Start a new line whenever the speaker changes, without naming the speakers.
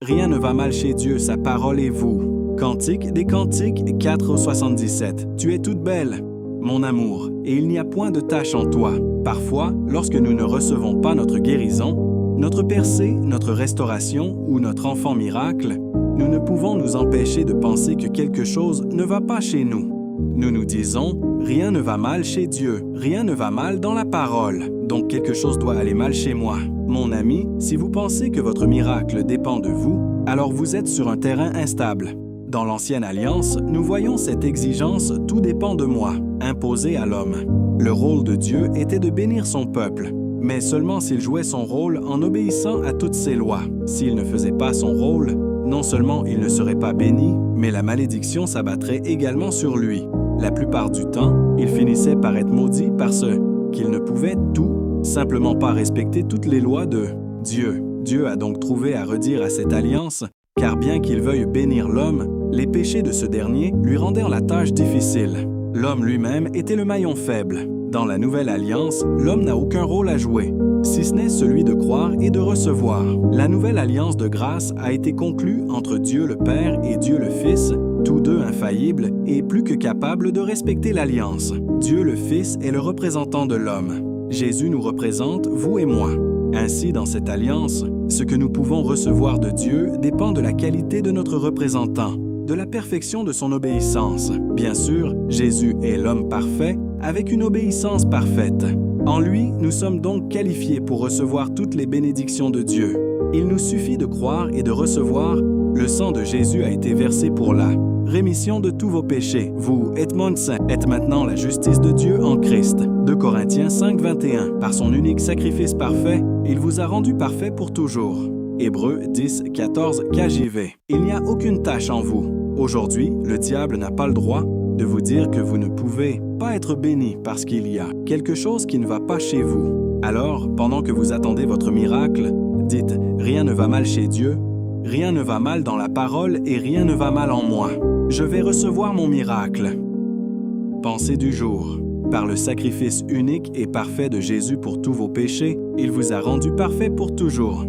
Rien ne va mal chez Dieu, sa parole est vous. Cantique des Cantiques 4,77. Tu es toute belle, mon amour, et il n'y a point de tache en toi. Parfois, lorsque nous ne recevons pas notre guérison, notre percée, notre restauration ou notre enfant miracle, nous ne pouvons nous empêcher de penser que quelque chose ne va pas chez nous. Nous nous disons, rien ne va mal chez Dieu, rien ne va mal dans la parole, donc quelque chose doit aller mal chez moi. Mon ami, si vous pensez que votre miracle dépend de vous, alors vous êtes sur un terrain instable. Dans l'Ancienne Alliance, nous voyons cette exigence « tout dépend de moi » imposée à l'homme. Le rôle de Dieu était de bénir son peuple, mais seulement s'il jouait son rôle en obéissant à toutes ses lois. S'il ne faisait pas son rôle, non seulement il ne serait pas béni, mais la malédiction s'abattrait également sur lui. La plupart du temps, il finissait par être maudit parce qu'il ne pouvait tout simplement pas respecter toutes les lois de Dieu. Dieu a donc trouvé à redire à cette alliance, car bien qu'il veuille bénir l'homme, les péchés de ce dernier lui rendèrent la tâche difficile. L'homme lui-même était le maillon faible. Dans la nouvelle alliance, l'homme n'a aucun rôle à jouer, si ce n'est celui de croire et de recevoir. La nouvelle alliance de grâce a été conclue entre Dieu le Père et Dieu le Fils, tous deux infaillibles et plus que capables de respecter l'alliance. Dieu le Fils est le représentant de l'homme. Jésus nous représente, vous et moi. Ainsi, dans cette alliance, ce que nous pouvons recevoir de Dieu dépend de la qualité de notre représentant, de la perfection de son obéissance. Bien sûr, Jésus est l'homme parfait, avec une obéissance parfaite. En lui, nous sommes donc qualifiés pour recevoir toutes les bénédictions de Dieu. Il nous suffit de croire et de recevoir. Le sang de Jésus a été versé pour la rémission de tous vos péchés. Vous, Edmondson, êtes maintenant la justice de Dieu en Christ. 2 Corinthiens 5, 21. Par son unique sacrifice parfait, il vous a rendu parfait pour toujours. Hébreux 10, 14, KJV. Il n'y a aucune tâche en vous. Aujourd'hui, le diable n'a pas le droit de vous dire que vous ne pouvez pas être béni parce qu'il y a quelque chose qui ne va pas chez vous. Alors, pendant que vous attendez votre miracle, dites « Rien ne va mal chez Dieu », « Rien ne va mal dans la parole et rien ne va mal en moi. Je vais recevoir mon miracle. » Pensée du jour. Par le sacrifice unique et parfait de Jésus pour tous vos péchés, il vous a rendu parfait pour toujours.